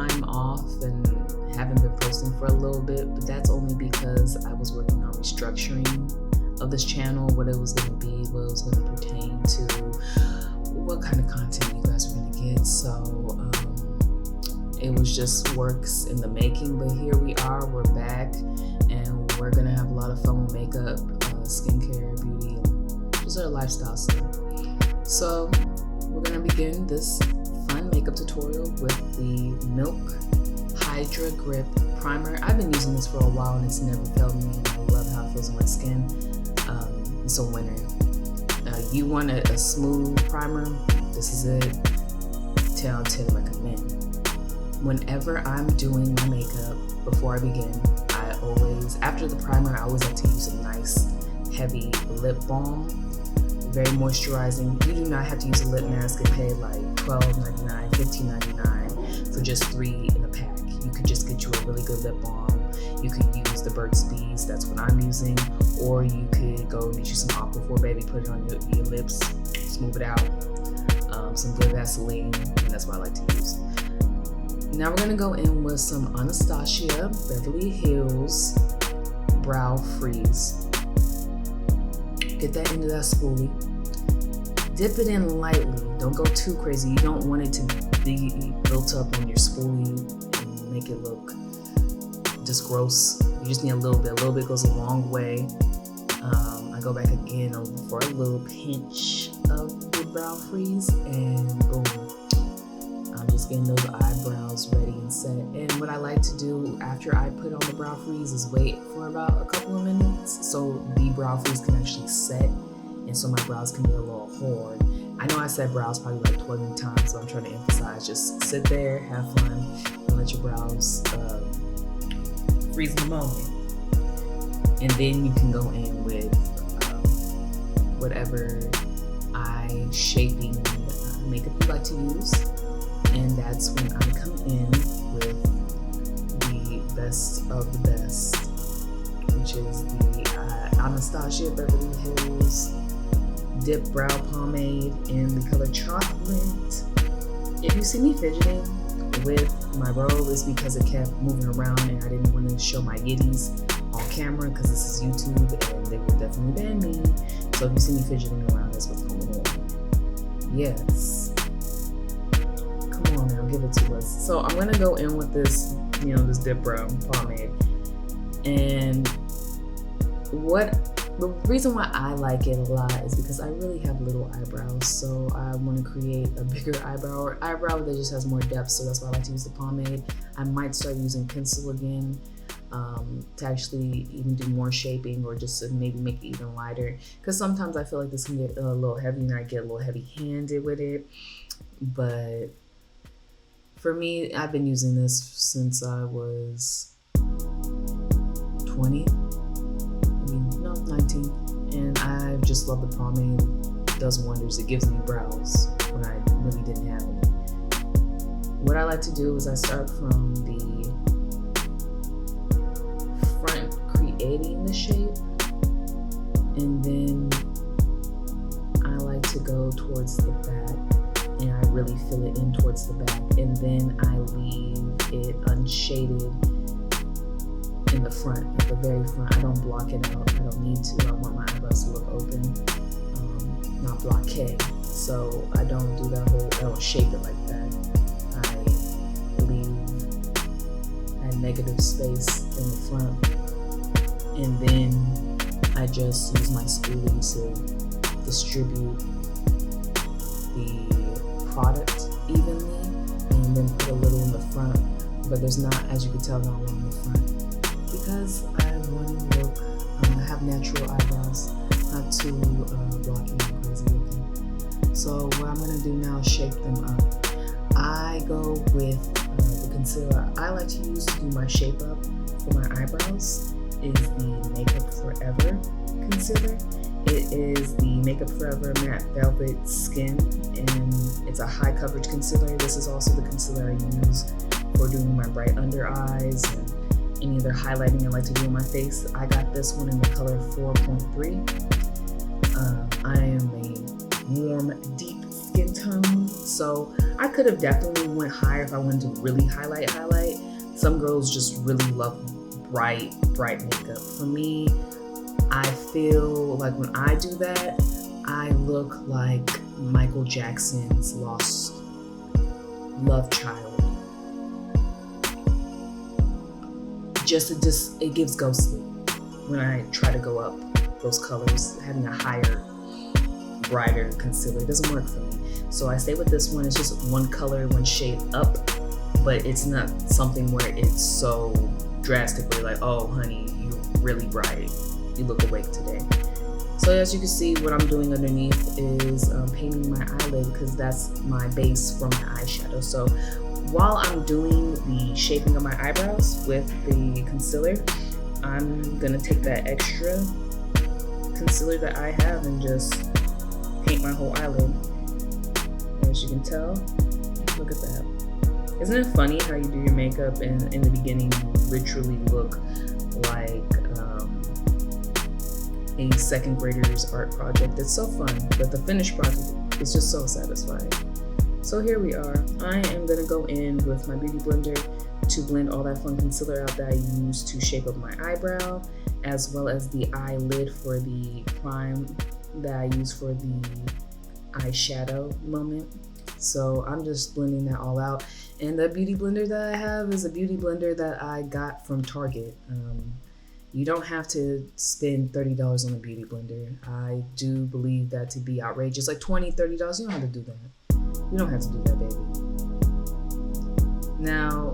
time off and haven't been posting for a little bit, but that's only because I was working on restructuring of this channel, what it was going to be, what it was going to pertain to, what kind of content you guys were going to get. So it was just works in the making, but here we are, we're back, and we're going to have a lot of fun with makeup, skincare, beauty, and just our lifestyle stuff. So we're going to begin this fun makeup tutorial with the Milk Hydra Grip Primer. I've been using this for a while and it's never failed me, and I love how it feels on my skin. It's a winner. You want a smooth primer, this is it. 10 out of 10 recommend. Whenever I'm doing my makeup, before I begin, after the primer, I always like to use a nice heavy lip balm. Very moisturizing. You do not have to use a lip mask and pay like $12.99, $15.99 for just 3 in a pack. You could just get you a really good lip balm. You could use the Burt's Bees, that's what I'm using, or you could go and get you some Aquaphor, baby, put it on your lips, smooth it out. Some good Vaseline, and that's what I like to use. Now we're gonna go in with some Anastasia Beverly Hills Brow Freeze. Get that into that spoolie. Dip it in lightly. Don't go too crazy. You don't want it to be built up on your spoolie and make it look just gross. You just need a little bit. A little bit goes a long way. I go back again for a little pinch of the brow freeze, and boom. I'm just getting those eyebrows ready and set. And what I like to do after I put on the brow freeze is wait for about a couple of minutes so the brow freeze can actually set, and so my brows can be a little hard. I know I said brows probably like 20 times, so I'm trying to emphasize just sit there, have fun, and let your brows freeze in the moment. And then you can go in with whatever eye shaping makeup you like to use. And that's when I come in with the best of the best, which is the Anastasia Beverly Hills Dip Brow Pomade in the color Chocolate. If you see me fidgeting with my robe, it's because it kept moving around and I didn't want to show my yitties on camera because this is YouTube and they will definitely ban me. So if you see me fidgeting around, that's what's going on. Yes. Come on now, give it to us. So I'm gonna go in with this, this Dip Brow Pomade. And the reason why I like it a lot is because I really have little eyebrows, so I want to create a bigger eyebrow or eyebrow that just has more depth, so that's why I like to use the pomade. I might start using pencil again to actually even do more shaping, or just to maybe make it even lighter, because sometimes I feel like this can get a little heavy and I get a little heavy-handed with it. But for me, I've been using this since I was 20. 19, and I just love the pomade. It does wonders. It gives me brows when I really didn't have any. What I like to do is I start from the front, creating the shape, and then I like to go towards the back, and I really fill it in towards the back, and then I leave it unshaded in the front, at the very front. I don't block it out. I don't need to. I want my eyebrows to look open, not blockade. So I don't do that I don't shape it like that. I leave that negative space in the front, and then I just use my spoolie to distribute the product evenly, and then put a little in the front. But there's not, as you can tell, not a lot in the front, because I want to look, I have natural eyebrows, not too blocky and crazy looking. So what I'm going to do now is shape them up. I go with the concealer I like to use to do my shape up for my eyebrows is the Makeup Forever concealer. It is the Makeup Forever Matte Velvet Skin, and it's a high coverage concealer. This is also the concealer I use for doing my bright under eyes and any other highlighting I like to do on my face. I got this one in the color 4.3. I am a warm, deep skin tone. So I could have definitely went higher if I wanted to really highlight. Some girls just really love bright makeup. For me, I feel like when I do that, I look like Michael Jackson's lost love child. It gives ghostly when I try to go up those colors. Having a higher, brighter concealer doesn't work for me. So I stay with this one. It's just one color, one shade up, but it's not something where it's so drastically like, oh honey, you're really bright, you look awake today. So as you can see, what I'm doing underneath is painting my eyelid, because that's my base for my eyeshadow. So while I'm doing the shaping of my eyebrows with the concealer, I'm gonna take that extra concealer that I have and just paint my whole eyelid. As you can tell, look at that. Isn't it funny how you do your makeup and in the beginning you literally look like a second grader's art project? It's so fun, but the finished product is just so satisfying. So here we are. I am gonna go in with my beauty blender to blend all that fun concealer out that I used to shape up my eyebrow, as well as the eyelid for the prime that I used for the eyeshadow moment. So I'm just blending that all out. And the beauty blender that I have is a beauty blender that I got from Target. You don't have to spend $30 on a beauty blender. I do believe that to be outrageous. Like $20, $30, you don't have to do that. You don't have to do that, baby. Now,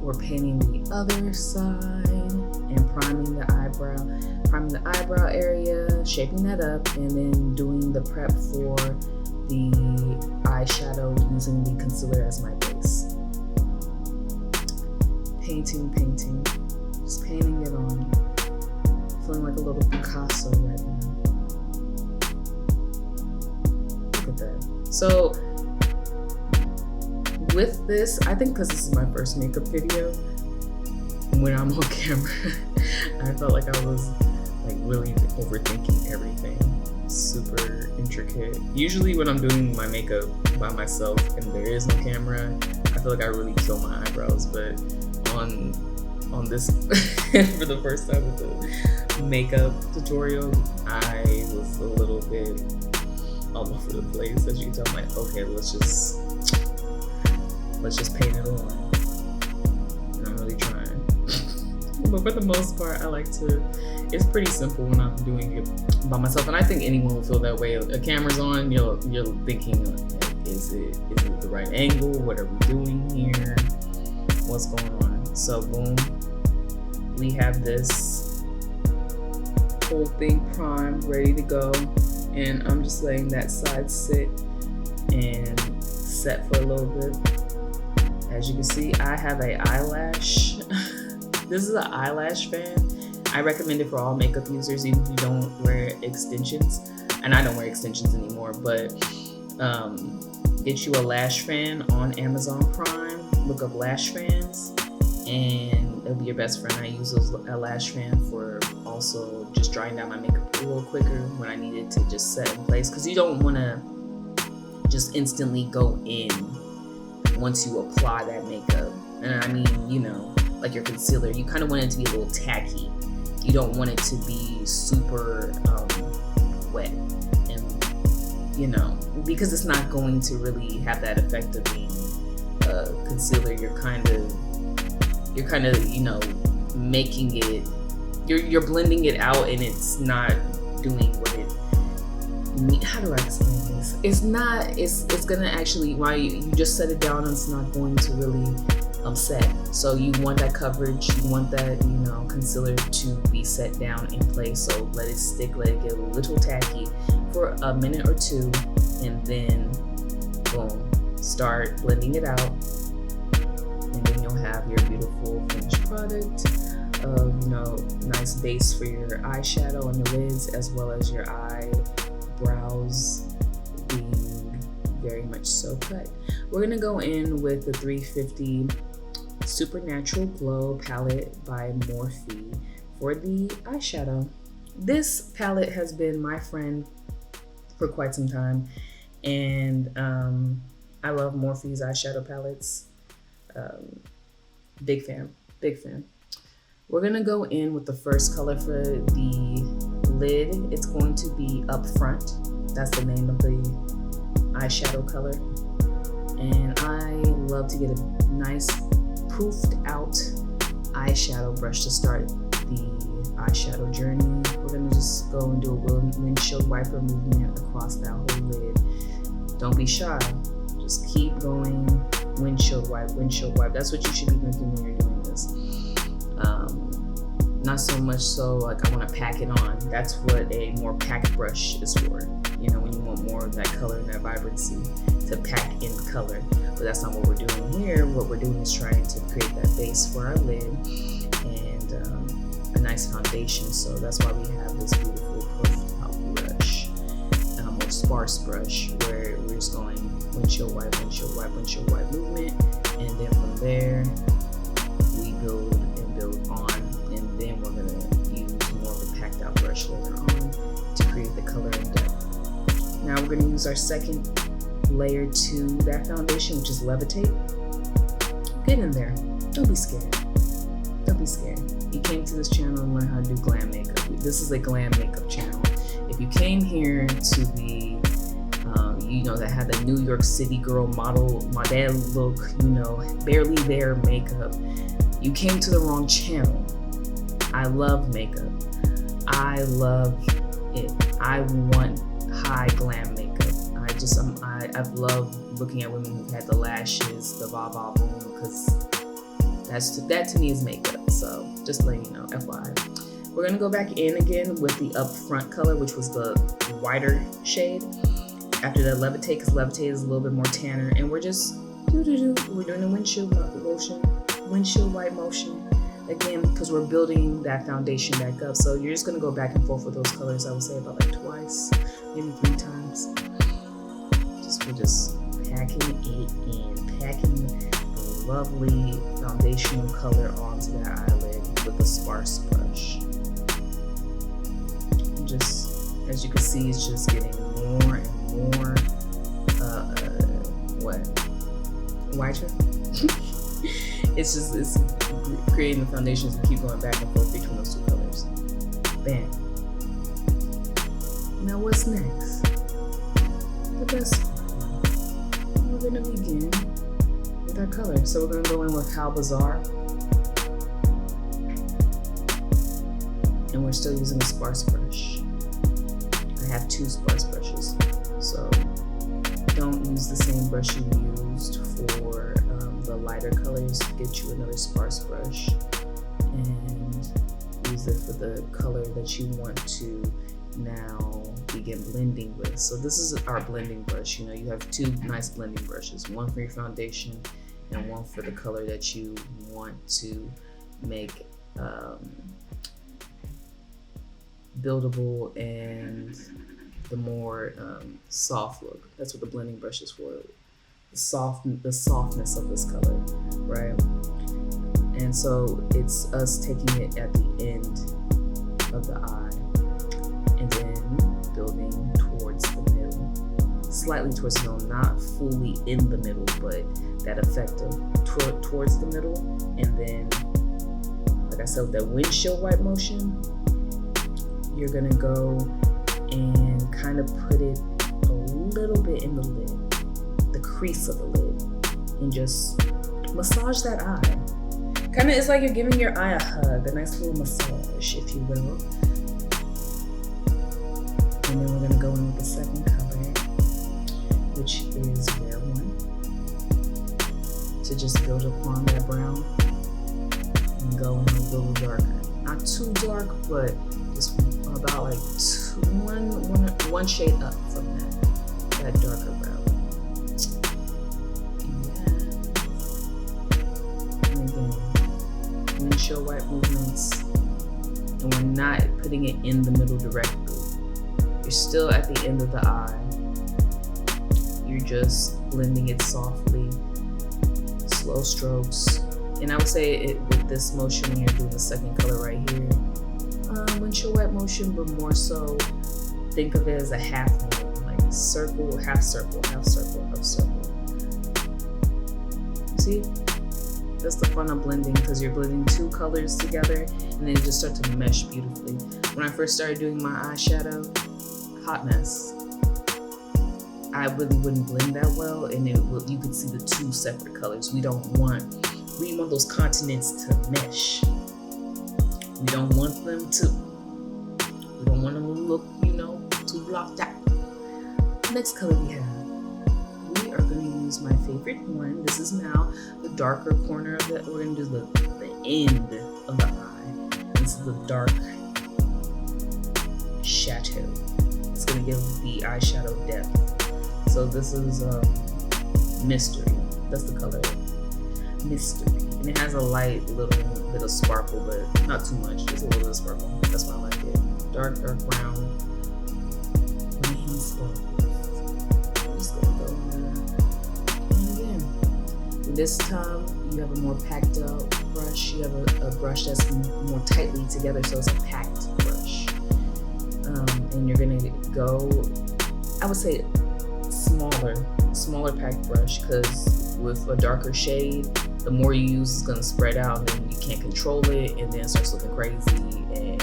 we're painting the other side and priming the eyebrow area, shaping that up, and then doing the prep for the eyeshadow using the concealer as my base. Painting, just painting it on. Feeling like a little Picasso right now. Look at that. So with this, I think because this is my first makeup video, when I'm on camera, I felt like I was like really overthinking everything. Super intricate. Usually when I'm doing my makeup by myself and there is no camera, I feel like I really kill my eyebrows, but on this for the first time with the makeup tutorial, I was a little bit all over the place. As you can tell, I'm like, okay, let's just paint it on. And I'm really trying. But for the most part, I like to, it's pretty simple when I'm doing it by myself. And I think anyone will feel that way. A camera's on, you're thinking, like, is it the right angle? What are we doing here? What's going on? So boom, we have this whole thing primed, ready to go. And I'm just letting that side sit and set for a little bit. As you can see, I have an eyelash. This is an eyelash fan. I recommend it for all makeup users, even if you don't wear extensions. And I don't wear extensions anymore, but get you a lash fan on Amazon Prime. Look up lash fans and it'll be your best friend. I use a lash fan for also just drying down my makeup a little quicker when I need it to just set in place, because you don't want to just instantly go in once you apply that makeup. And I mean, you know, like your concealer, you kind of want it to be a little tacky. You don't want it to be super wet, and you know, because it's not going to really have that effect of being concealer. You're kind of, you know, making it, you're blending it out, and it's not doing what it, how do I explain this? It's gonna actually, while you just set it down, it's not going to really set. So you want that coverage, you want that, you know, concealer to be set down in place. So let it stick, let it get a little tacky for a minute or two, and then boom, start blending it out, and then you'll have your beautiful finished product of, you know, nice base for your eyeshadow on your lids, as well as your eyebrows being very much so cut. We're gonna go in with the 350 Supernatural Glow palette by Morphe for the eyeshadow. This palette has been my friend for quite some time, And I love Morphe's eyeshadow palettes. Big fan, big fan. We're gonna go in with the first color for the lid. It's going to be Up Front. That's the name of the eyeshadow color. And I love to get a nice poofed out eyeshadow brush to start the eyeshadow journey. We're gonna just go and do a windshield wiper movement across that whole lid. Don't be shy, just keep going. Windshield wipe, windshield wipe. That's what you should be thinking when you're doing this. Not so much so like I want to pack it on. That's what a more packed brush is for. You know, when you want more of that color and that vibrancy to pack in color. But that's not what we're doing here. What we're doing is trying to create that base for our lid and a nice foundation. So that's why we have this beautiful puffed out brush, or sparse brush, where we're just going windshield wipe, windshield wipe, windshield wipe movement, and then from there we build and build on, and then we're gonna use more of a packed out brush later on to create the color and depth. Now we're gonna use our second layer to that foundation, which is Levitate. Get in there. Don't be scared. Don't be scared. You came to this channel and learn how to do glam makeup. This is a glam makeup channel. If you came here to the that had the New York City girl model look, barely there makeup, you came to the wrong channel. I love makeup. I love it. I want high glam makeup. I've loved looking at women who've had the lashes, the va boom, because that to me is makeup. So just letting you know, FYI. We're gonna go back in again with the Up Front color, which was the whiter shade. After that, Levitate, because Levitate is a little bit more tanner, and we're just we're doing the windshield wipe motion again, because we're building that foundation back up. So you're just gonna go back and forth with those colors. I would say about like twice, maybe 3 times. We're just packing it in, packing the lovely foundational color onto that eyelid with a sparse brush. Just as you can see, it's just getting more and more whiter. it's creating the foundations and keep going back and forth between those 2 colors. Bam. Now what's next? The best part. We're gonna begin with our color. So we're gonna go in with How Bizarre. And we're still using a sparse brush. I have 2 sparse brushes, so don't use the same brush you used for the lighter colors. Get you another sparse brush and use it for the color that you want to now begin blending with. So this is our blending brush. You have 2 nice blending brushes, one for your foundation and one for the color that you want to make buildable and the more soft look. That's what the blending brush is for. The softness of this color, right? And so it's us taking it at the end of the eye and then building towards the middle, slightly towards the middle, not fully in the middle, but that effect of towards the middle. And then, like I said, with that windshield wipe motion, you're gonna go and kind of put it a little bit in the lid, the crease of the lid, and just massage that eye. Kind of, it's like you're giving your eye a hug, a nice little massage, if you will. And then we're gonna go in with the second color, which is Rare One, to just build upon that brown and go in a little darker. Not too dark, but just about like one shade up from that darker brown. And again, windshield wipe movements, and we're not putting it in the middle directly. You're still at the end of the eye. You're just blending it softly, slow strokes. And I would say with this motion, when you're doing the second color right here, windshield wipe motion, but more so think of it as a half moon, like circle, half circle, half circle, half circle. See? That's the fun of blending, because you're blending two colors together and then you just start to mesh beautifully. When I first started doing my eyeshadow, hot mess. I really wouldn't blend that well, and you could see the two separate colors. We want those continents to mesh. We don't want them to look, too blocked out. Next color we have. We are going to use my favorite one. This is now the darker corner of it. We're going to do the end of the eye. This is the dark chateau. It's going to give the eyeshadow depth. So this is mystery. That's the color. Mystery. And it has a light little bit of sparkle, but not too much. Just a little bit of sparkle. That's why I like it. Dark brown. Green sparkle. I'm just gonna go in there. And again, this time you have a more packed out brush. You have a brush that's more tightly together, so it's a packed brush. And you're gonna go, I would say, smaller packed brush, because with a darker shade, the more you use, it's gonna spread out and you can't control it, and then it starts looking crazy and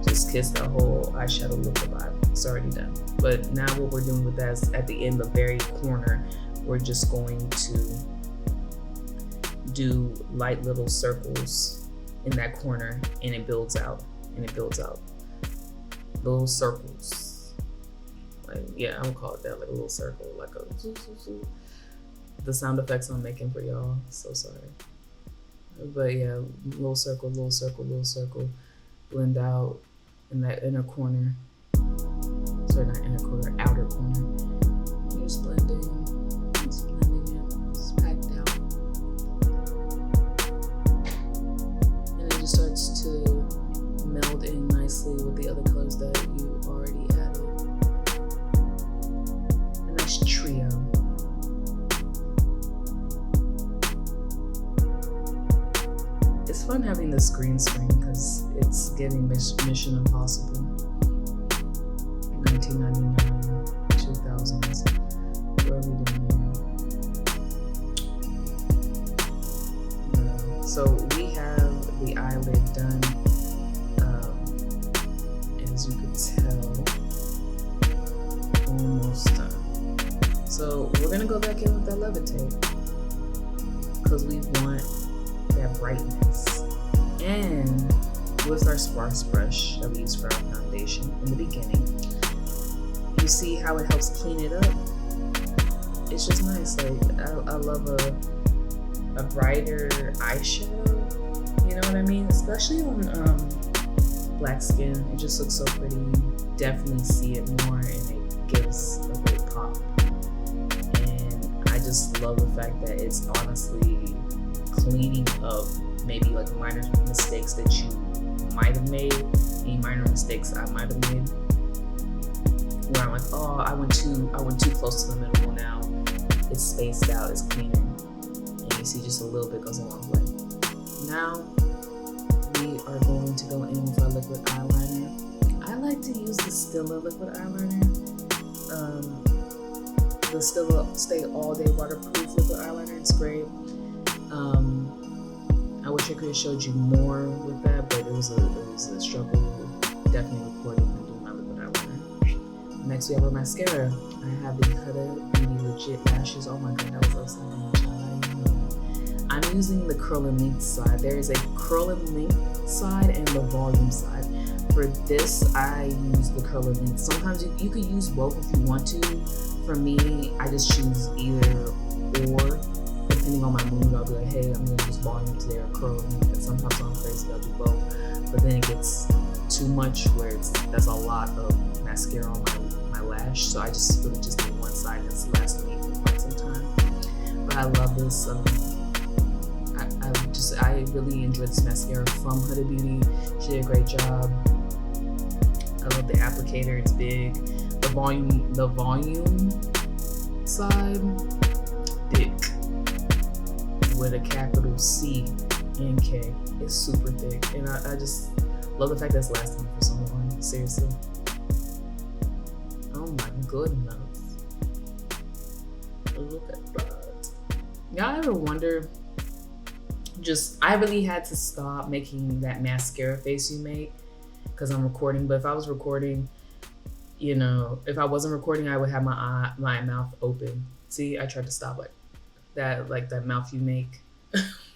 just kiss that whole eyeshadow look goodbye. It's already done. But now what we're doing with that is at the end, the very corner, we're just going to do light little circles in that corner, and it builds out, little circles. Yeah, I would call it that, like a little circle, like a the sound effects I'm making for y'all, so sorry. But yeah, little circle, little circle, little circle, blend out in that inner corner. Sorry, not inner corner, outer corner. You're just blending it, it's packed out. And it just starts to meld in nicely with the other colors that you already added. Trio. It's fun having this green screen because it's giving Mission Impossible. 1999, 2000s. What are we doing here? Yeah. So we have the eyelid done. As you could tell, almost done. So we're gonna go back in with that levitate because we want that brightness. And with our sparse brush that we use for our foundation in the beginning, you see how it helps clean it up. It's just nice. Like I love a brighter eyeshadow. You know what I mean? Especially on black skin, it just looks so pretty. You definitely see it more, and it gives a great pop. I just love the fact that it's honestly cleaning up maybe like minor mistakes that you might have made, any minor mistakes I might have made, where I'm like, oh, I went too close to the middle. Now it's spaced out, it's cleaner, and you see just a little bit goes a long way. Now we are going to go in with our liquid eyeliner. I like to use the Stila liquid eyeliner. The Stila Stay All Day Waterproof liquid eyeliner. It's great. I wish I could have showed you more with that, but it was a struggle. Definitely recording and doing my liquid eyeliner. Next we have our mascara. I have the Huda Beauty Legit Lashes. Oh my god, that was upside down, child. I'm using the curl and length side. There is a curl and length side and the volume side. For this, I use the curl and length. Sometimes you could use both if you want to. For me, I just choose either or. Depending on my mood, I'll be like, hey, I'm gonna use volume today or curl and length. And sometimes I'm crazy, I'll do both. But then it gets too much where that's a lot of mascara on my lash. So I just really just do one side, and it's lasting me for quite some time. But I love this. I really enjoy this mascara from Huda Beauty. She did a great job. I love the applicator, it's big. The volume side, thick, with a capital C and K. It's super thick, and I just love the fact that it's lasting for so long. Seriously. Oh my goodness. Look at that. Y'all ever wonder, I really had to stop making that mascara face you make because I'm recording. But if I was recording, if I wasn't recording, I would have my mouth open. See, I tried to stop like that mouth you make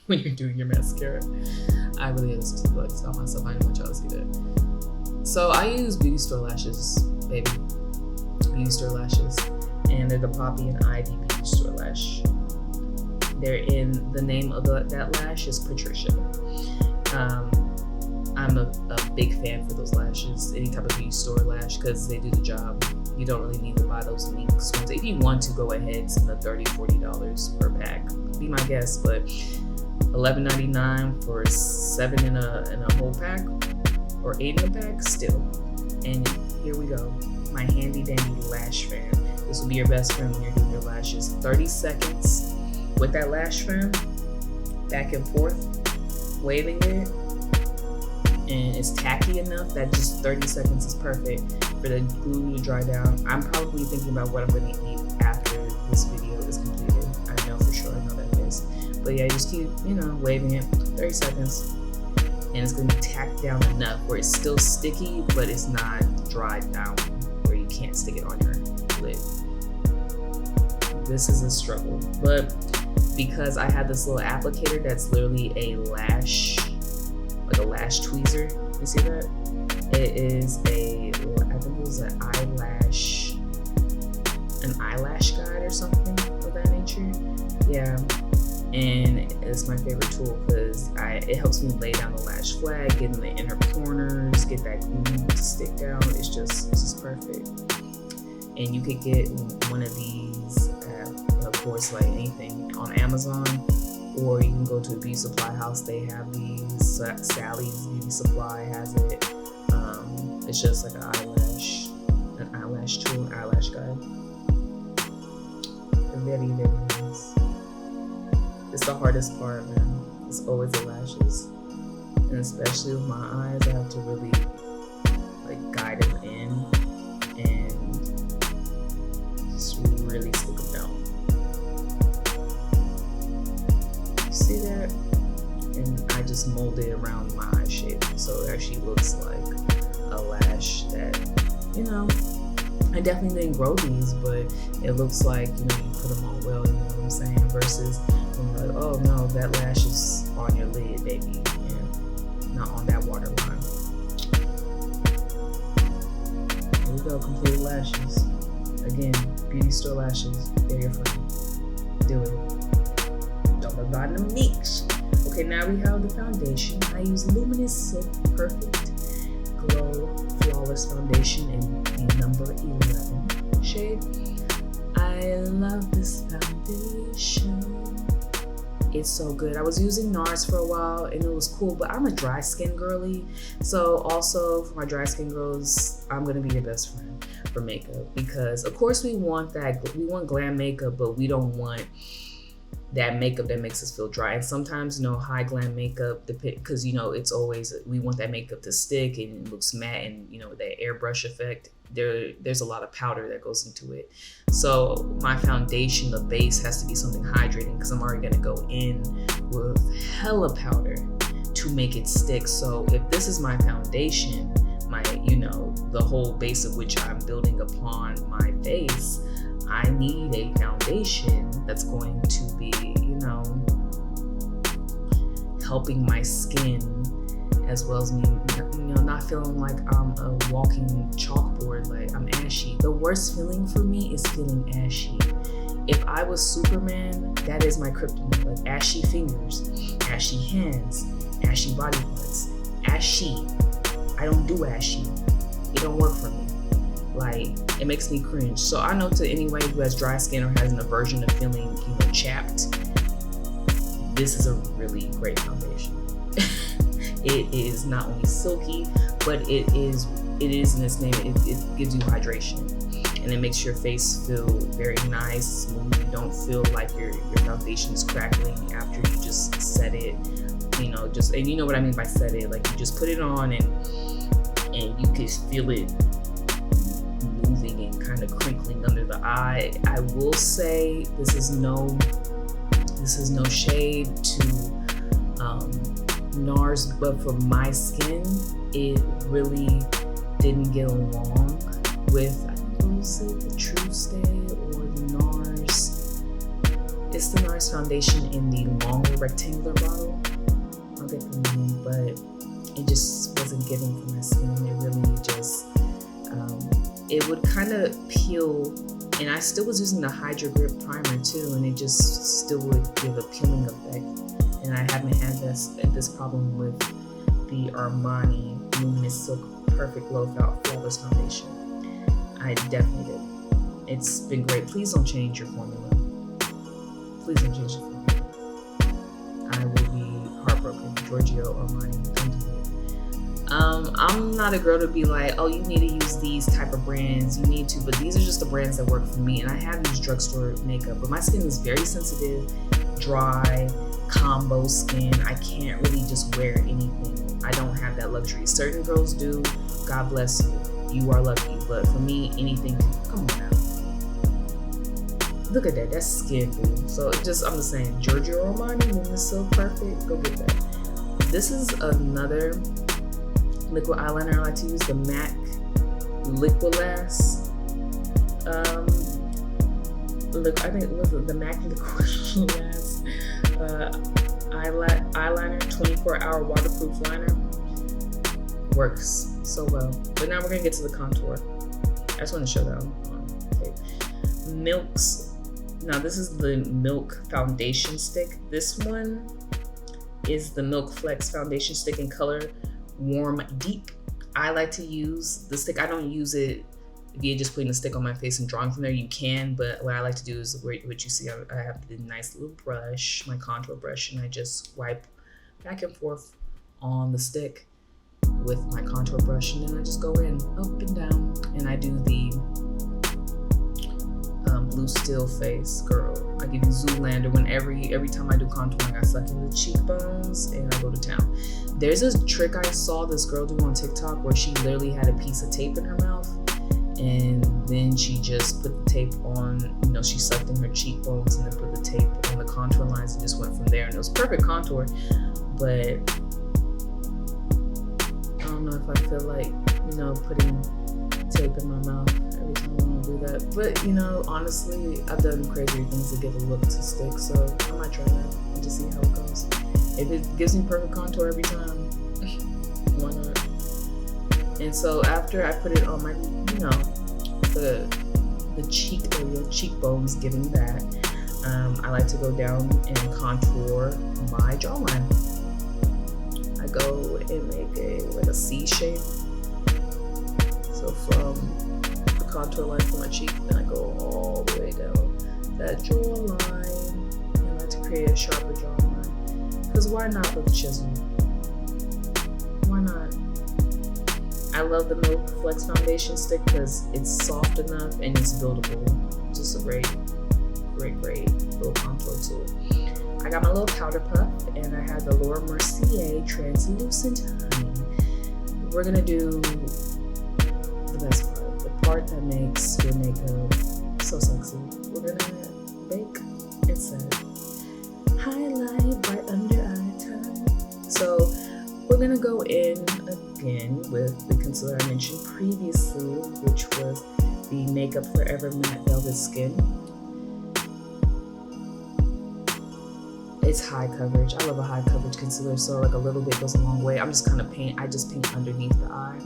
when you're doing your mascara. I really had to stop myself. I didn't want y'all to see that. So I use beauty store lashes, baby. Beauty store lashes. And they're the Poppy and Ivy beauty store lash. The name of that lash is Patricia. I'm a big fan for those lashes, any type of beauty store lash, because they do the job. You don't really need to buy those minx ones. If you want to, go ahead, spend the $30, $40 per pack. Be my guest, but $11.99 for 7 in a whole pack, or 8 in a pack, still. And here we go, my handy dandy lash fan. This will be your best friend when you're doing your lashes. 30 seconds with that lash fan, back and forth, waving it. And it's tacky enough that just 30 seconds is perfect for the glue to dry down. I'm probably thinking about what I'm going to eat after this video is completed. I know for sure, I know that face. But yeah, just keep, waving it 30 seconds. And it's going to be tacked down enough where it's still sticky, but it's not dried down where you can't stick it on your lid. This is a struggle. But because I have this little applicator that's literally a lash, like a lash tweezer. You see that? It is I think it was an eyelash guide or something of that nature. Yeah. And it's my favorite tool because it helps me lay down the lash flag, get in the inner corners, get that glue to stick down. It's just perfect. And you could get one of these at, of course, like anything on Amazon. Or you can go to a beauty supply house. They have these. Sally's Beauty Supply has it. It's just like an eyelash tool, an eyelash guide. Very, very nice. It's the hardest part, man. It's always the lashes, and especially with my eyes, I have to really guide them in and just really stick them down. See that? And I just mold it around my eye shape so it actually looks like a lash that, I definitely didn't grow these, but it looks like, you put them on well, you know what I'm saying? Versus when you're like, oh no, that lash is on your lid, baby, and not on that waterline. Here we go, complete lashes. Again, beauty store lashes, they're your friend. Do it. Don't provide them miche. Okay, now we have the foundation. I use Luminous Silk Perfect Glow Flawless Foundation in the number 11 shade. I love this foundation. It's so good. I was using NARS for a while and it was cool, but I'm a dry skin girly. So also for my dry skin girls, I'm gonna be your best friend for makeup because of course we want glam makeup, but we don't want that makeup that makes us feel dry. And sometimes, high glam makeup, because it's always, we want that makeup to stick and it looks matte and that airbrush effect. There's a lot of powder that goes into it. So my foundation, the base, has to be something hydrating because I'm already gonna go in with hella powder to make it stick. So if this is my foundation, the whole base of which I'm building upon my face, I need a foundation that's going to be, helping my skin as well as me, not feeling like I'm a walking chalkboard, like I'm ashy. The worst feeling for me is feeling ashy. If I was Superman, that is my kryptonite, like ashy fingers, ashy hands, ashy body parts, ashy. I don't do ashy. It don't work for me. It makes me cringe. So I know to anybody who has dry skin or has an aversion to feeling, chapped, this is a really great foundation. It is not only silky, but it is in its name, it gives you hydration. And it makes your face feel very nice, smooth. You don't feel like your foundation is crackling after you just set it. And you know what I mean by set it. Like you just put it on and you can feel it moving and kind kind of crinkling under the eye. I will say this is no shade to NARS, but for my skin, it really didn't get along with, I think, what was it, the True Stay or the NARS? It's the NARS foundation in the longer rectangular bottle. I'll get the name, but it just wasn't giving for my skin. It really just, it would kind of peel, and I still was using the Hydra Grip primer too, and it just still would give a peeling effect. And I haven't had this problem with the Armani Luminous Silk Perfect Glow Flawless Foundation. I definitely did. It's been great. Please don't change your formula. Please don't change your formula. I will be heartbroken. Giorgio Armani, don't do it. I'm not a girl to be like, oh, you need to use these type of brands. You need to, but these are just the brands that work for me. And I have used drugstore makeup, but my skin is very sensitive, dry, combo skin. I can't really just wear anything. I don't have that luxury. Certain girls do. God bless you. You are lucky. But for me, anything, come on now. Look at that. That's skin, boo. So I'm just saying, Giorgio Armani, Luminous Silk Perfect. Go get that. This is another liquid eyeliner I like to use, the MAC Liquid Lash. I think it was the MAC Liquid Lash eyeliner, 24-hour waterproof liner. Works so well. But now we're gonna get to the contour. I just want to show that on tape. Milk's. Now this is the Milk foundation stick. This one is the Milk Flex foundation stick in color Warm Deep. I like to use the stick. I don't use it if you're just putting the stick on my face and drawing from there. You can, but what I like to do is what you see. I have the nice little brush, my contour brush, and I just wipe back and forth on the stick with my contour brush, and then I just go in up and down, and I do the blue still face, girl. I give you Zoolander when every time I do contouring, I suck in the cheekbones and I go to town. There's a trick I saw this girl do on TikTok where she literally had a piece of tape in her mouth, and then she just put the tape on, she sucked in her cheekbones and then put the tape on the contour lines and just went from there, and it was perfect contour. But I don't know if I feel like, putting tape in my mouth every time I want to do that. But, honestly, I've done crazier things to get a look to stick, so I might try that and just see how it goes. If it gives me perfect contour every time, why not? And so after I put it on my, the cheek area, cheekbones, giving that, I like to go down and contour my jawline. I go and make a C shape. So from the contour line for my cheek, then I go all the way down that jawline, and I like to create a sharper jawline. Because why not with chisel? Why not? I love the Milk Flex foundation stick because it's soft enough and it's buildable. Just a great little contour tool. I got my little powder puff, and I have the Laura Mercier Translucent Honey. We're gonna do the best part, the part that makes your makeup so sexy. We're gonna bake and set. Highlight right under eye time. So we're gonna go in again with the concealer I mentioned previously, which was the Makeup Forever Matte Velvet Skin. It's high coverage. I love a high coverage concealer, so like a little bit goes a long way. I just paint underneath the eye.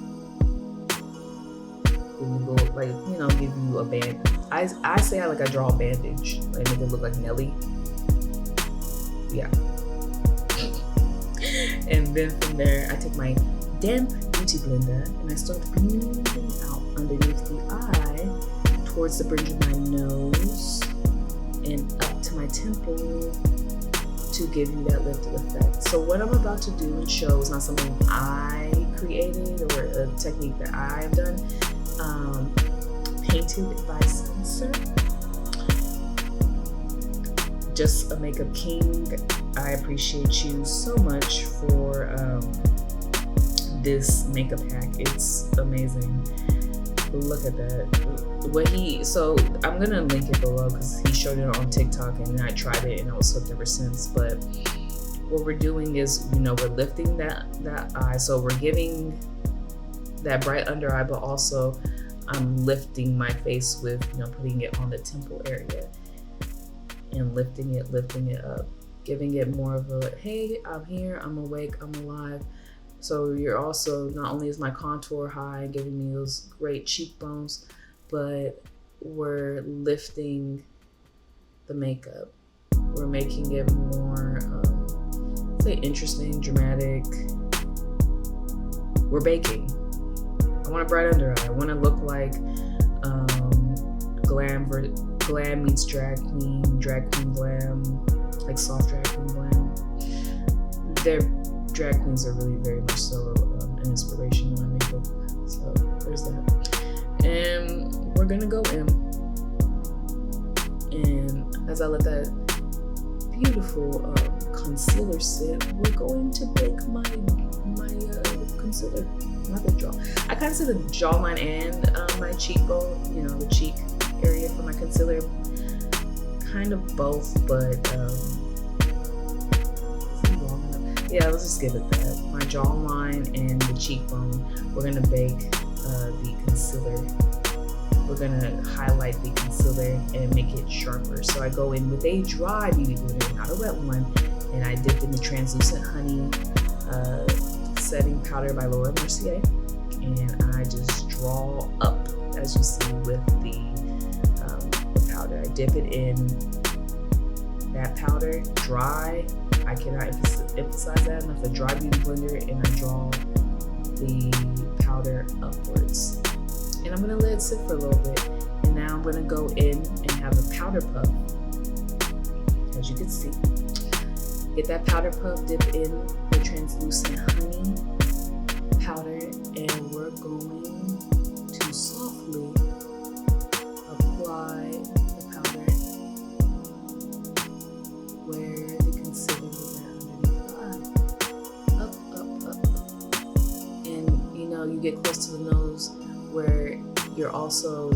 Give you a little, give you a band. I say I draw a bandage, like make it look like Nelly. Yeah. And then from there, I take my damp beauty blender and I start blending out underneath the eye, towards the bridge of my nose, and up to my temple, to give you that lifted effect. So what I'm about to do and show is not something I created or a technique that I've done. Painted by Spencer. Just a makeup king. I appreciate you so much for this makeup hack. It's amazing. Look at that. So I'm gonna link it below because he showed it on TikTok and I tried it and I was hooked ever since. But what we're doing is, we're lifting that eye. So we're giving that bright under eye, but also I'm lifting my face with, putting it on the temple area and lifting it up, giving it more of a, hey, I'm here, I'm awake, I'm alive. So you're also, not only is my contour high and giving me those great cheekbones, but we're lifting the makeup. We're making it more, say, interesting, dramatic. We're baking. I want a bright under eye. I want to look like glam meets drag queen glam, like soft drag queen glam. Their drag queens are really very much so an inspiration in my makeup. So there's that. And we're gonna go in. And as I let that beautiful concealer sit, we're going to bake my concealer. Not the jaw. I kind of see the jawline and my cheekbone, the cheek area for my concealer. Kind of both, but yeah, let's just give it that. My jawline and the cheekbone, we're gonna bake the concealer. We're gonna highlight the concealer and make it sharper. So I go in with a dry beauty blender, not a wet one, and I dip in the translucent honey setting powder by Laura Mercier, and I just draw up, as you see with the powder. I dip it in that powder, dry. I cannot emphasize that enough. A dry beauty blender, and I draw the powder upwards. And I'm gonna let it sit for a little bit. And now I'm gonna go in and have a powder puff, as you can see. Get that powder puff, dip in the translucent honey powder, and we're going to softly apply the powder where the concealer is underneath the eye. Up. And you get close to the nose where you're also,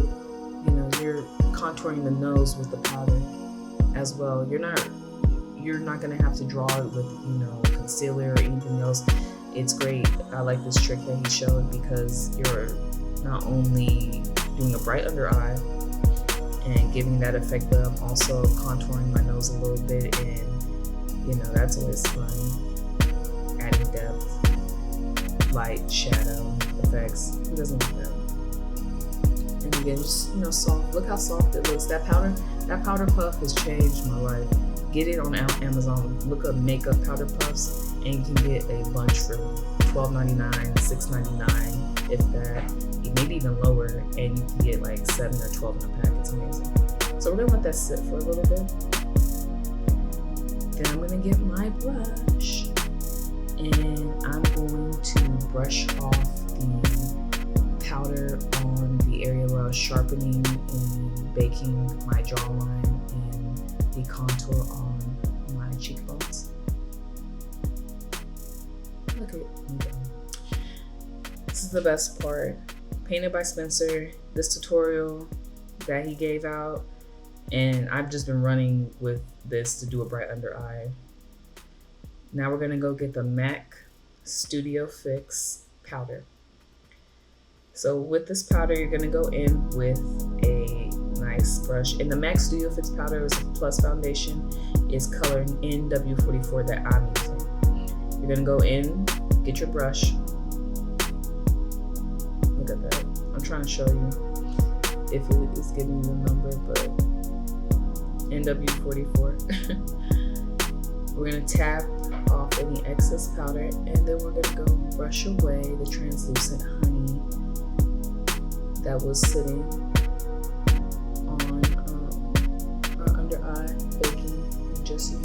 you're contouring the nose with the powder as well. You're not gonna have to draw it with, concealer or anything else. It's great. I like this trick that he showed because you're not only doing a bright under eye and giving that effect, but I'm also contouring my nose a little bit, and that's always fun. Adding depth, light, shadow effects. Who doesn't like that? And again, just soft. Look how soft it looks. That powder puff has changed my life. Get it on Amazon. Look up makeup powder puffs, and you can get a bunch for $12.99, $6.99, if that, maybe even lower, and you can get like 7 or 12 in a pack. It's amazing. So we're gonna let that sit for a little bit. Then I'm gonna get my brush, and I'm going to brush off the powder on the area where I was sharpening and baking my jawline and the contour on my cheekbones. Look at it. This is the best part. Painted by Spencer, this tutorial that he gave out, and I've just been running with this to do a bright under eye. Now we're gonna go get the MAC Studio Fix powder. So with this powder, you're gonna go in with a nice brush. And the MAC Studio Fix powder is a plus foundation. It's color NW44 that I'm using. You're gonna go in, get your brush. Look at that. I'm trying to show you if it is giving you the number, but NW44. We're gonna tap off any excess powder, and then we're gonna go brush away the translucent honey that was sitting on our under eye, baking, and just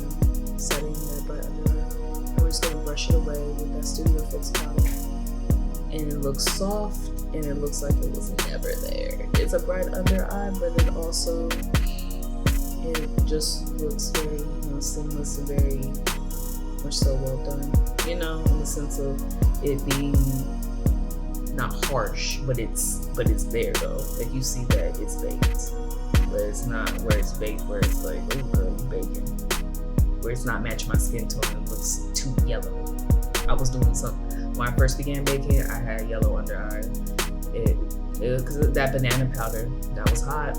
setting that bright under eye. And we're just gonna brush it away with that Studio Fix powder, and it looks soft, and it looks like it was never there. It's a bright under eye, but it also just looks very seamless and very much so well done. In the sense of it being not harsh, but it's there though. Like you see that it's baked, but it's not where it's baked where it's like, oh girl, you baking. Where it's not matching my skin tone and looks too yellow. I was doing something when I first began baking. I had yellow under eye. It because of that banana powder that was hot,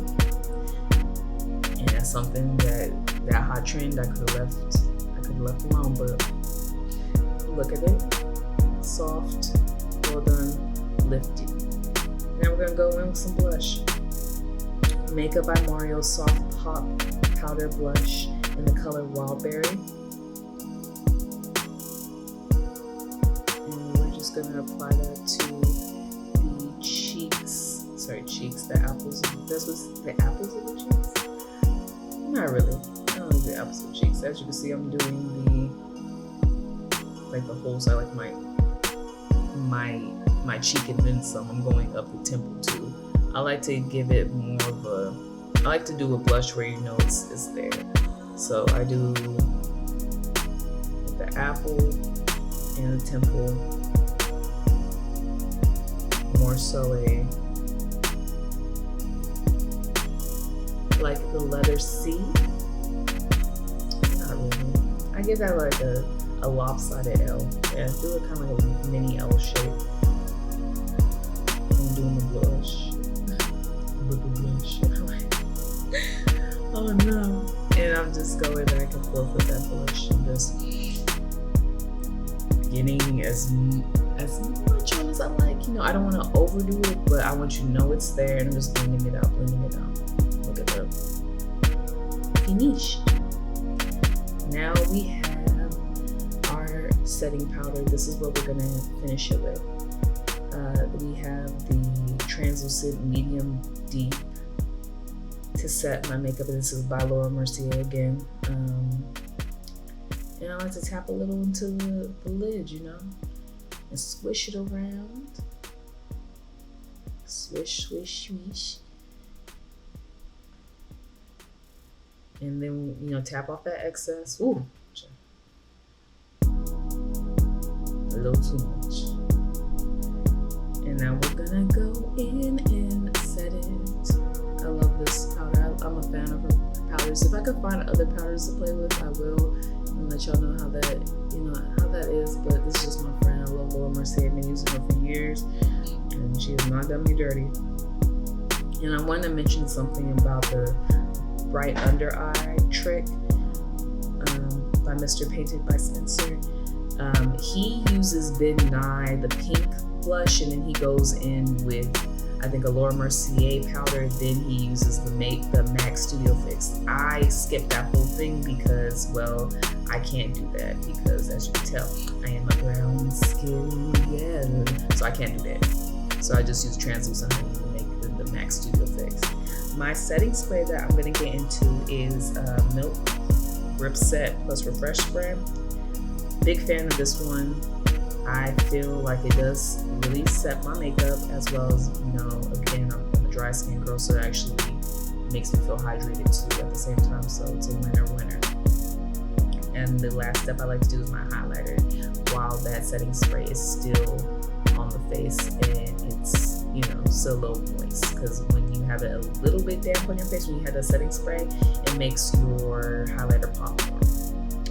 and that's something that hot trend I could have left alone. But look at it, soft, well done, lifted. Now we're gonna go in with some blush. Makeup by Mario Soft Pop Powder Blush in the color Wildberry. And we're just gonna apply that to the cheeks. The apples. This was the apples of the cheeks? Not really. I don't like the apples of the cheeks. As you can see, I'm doing the whole side, like my cheek and then some. I'm going up the temple too. I like to give it more of I like to do a blush where you know it's there. So I do the apple and the temple, more so like the letter C. Not really. I give that like a lopsided L. Yeah, do it kind of like a mini L shape. I'm doing the blush. Oh no. And I'm just going back and forth with that blush and just getting as much on as I like. You know, I don't want to overdo it, but I want you to know it's there, and I'm just blending it out. Look at that. Finish. Now we have our setting powder. This is what we're gonna finish it with. We have the translucent medium deep to set my makeup. This is by Laura Mercier again. And I like to tap a little into the lid, you know, and swish it around. Swish, swish, swish. And then, you know, tap off that excess. Ooh, a little too much. And now we're gonna go in and set it. I love this powder. I'm a fan of her powders. If I could find other powders to play with, I will, and let y'all know how that is. But this is just my friend. I love Laura Mercier. I've been using her for years, and she has not done me dirty. And I want to mention something about the bright under eye trick by Mr. Painted by Spencer. He uses Ben Nye, the pink blush, and then he goes in with, I think, a Laura Mercier powder. Then he uses the MAC Studio Fix. I skipped that whole thing because, well, I can't do that because, as you can tell, I am a brown skin girl, so I can't do that. So I just use translucent honey to make the MAC Studio Fix. My setting spray that I'm gonna get into is Milk Grip Set plus Refresh Spray. Big fan of this one. I feel like it does really set my makeup, as well as, you know, again, I'm a dry skin girl, so it actually makes me feel hydrated too at the same time. So it's a winner. And the last step I like to do is my highlighter while that setting spray is still on the face and it's, you know, still a little moist. Because when you have it a little bit damp on your face, when you have that setting spray, it makes your highlighter pop more.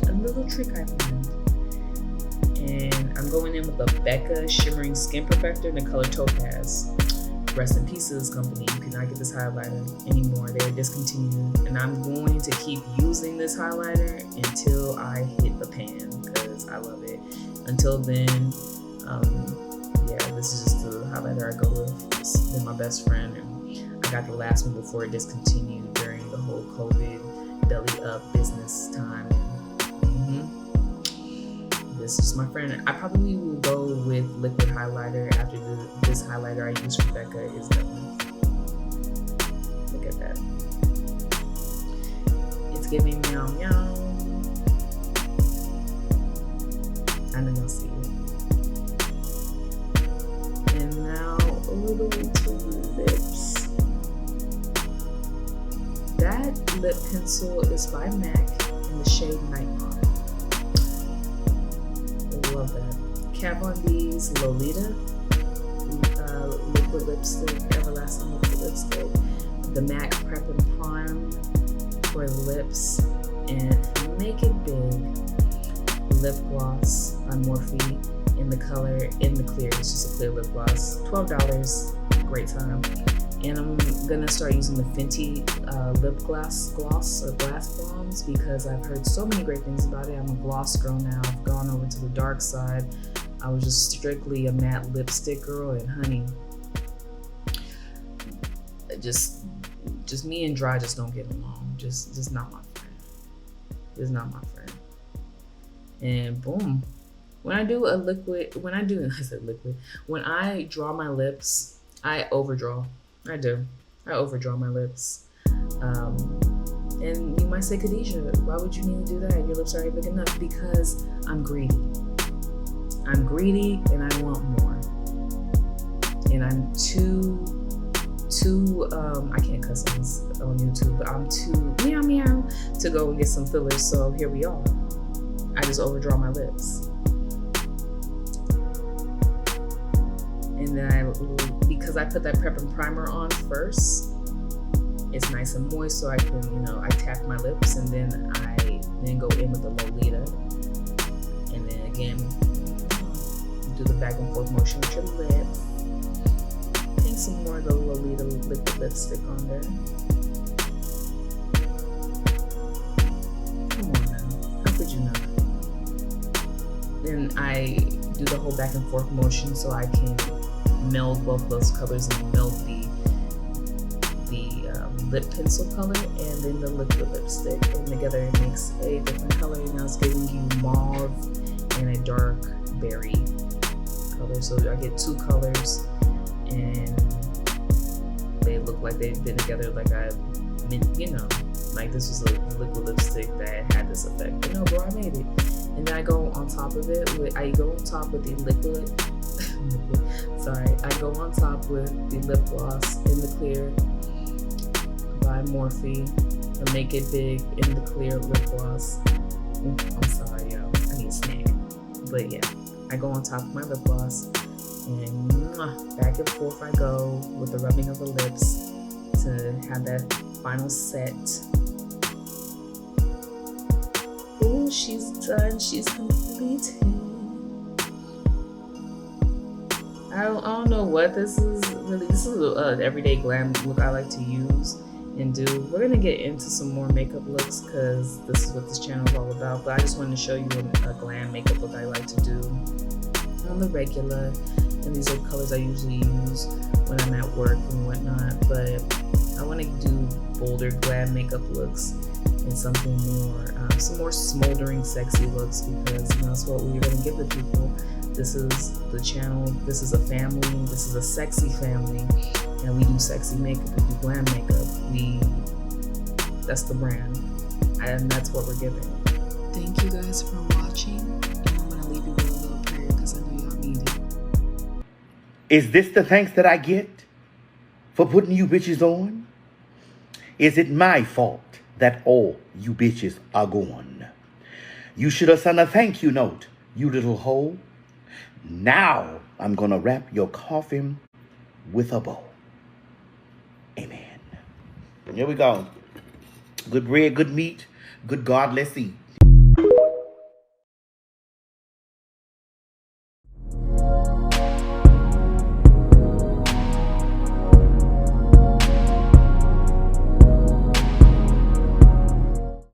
A little trick I learned. And I'm going in with a Becca Shimmering Skin Perfector in the color Topaz. Rest in peace to this company. You cannot get this highlighter anymore. They are discontinued. And I'm going to keep using this highlighter until I hit the pan because I love it. Until then, yeah, this is just the highlighter I go with. It's been my best friend. And I got the last one before it discontinued during the whole COVID belly up business time. This is my friend. I probably will go with liquid highlighter after this highlighter I use from Becca is done. Look at that. It's giving meow meow. I know y'all see it. And now a little to the lips. That lip pencil is by MAC in the shade Night Mom. Love that. Kat Von D's Lolita liquid lipstick, everlasting liquid lipstick, the MAC Prep and Prime for lips, and Make It Big lip gloss by Morphe in the color In the Clear. It's just a clear lip gloss. $12, great time. And I'm gonna start using the Fenty lip gloss or glass bombs because I've heard so many great things about it. I'm a gloss girl now. I've gone over to the dark side. I was just strictly a matte lipstick girl, and honey, just me and dry just don't get along. Just not my friend. Just not my friend. And boom, when I do when I draw my lips, I overdraw. I do. I overdraw my lips. And you might say, Khadijah, why would you need to do that? Your lips are already big enough. Because I'm greedy. I'm greedy and I want more. And I'm too I can't cuss on YouTube, but I'm too meow to go and get some fillers. So here we are. I just overdraw my lips. And then because I put that prep and primer on first, it's nice and moist, so I can, I tap my lips, and then I go in with the Lolita, and then again do the back and forth motion with your lips. Paint some more of the Lolita liquid lipstick on there. Come on now, how could you not? Then I do the whole back and forth motion so I can meld both those colors and meld the lip pencil color and then the liquid lipstick, and together it makes a different color. Now it's giving you mauve and a dark berry color, so I get two colors and they look like they've been together, like like this was a liquid lipstick that had this effect. But no, bro, I made it. And then I go on top of it with the liquid I go on top with the lip gloss In the Clear by Morphe, the Make It Big In the Clear lip gloss. I'm sorry, yo, I need a snack. But yeah, I go on top of my lip gloss and back and forth I go with the rubbing of the lips to have that final set. Oh, she's done. She's completed. I don't know what this is really. This is an everyday glam look I like to use and do. We're gonna get into some more makeup looks because this is what this channel is all about. But I just wanted to show you a glam makeup look I like to do on the regular. And these are colors I usually use when I'm at work and whatnot. But I want to do bolder glam makeup looks and something more, some more smoldering, sexy looks because that's what we're gonna give the people. This is the channel, this is a family, this is a sexy family, and we do sexy makeup, we do glam makeup, that's the brand, and that's what we're giving. Thank you guys for watching, and I'm gonna leave you with a little prayer because I know y'all need it. Is this the thanks that I get for putting you bitches on? Is it my fault that all you bitches are gone? You should have sent a thank you note, you little hoe. Now I'm gonna wrap your coffin with a bow. Amen. Here we go. Good bread, good meat, good God, let's eat.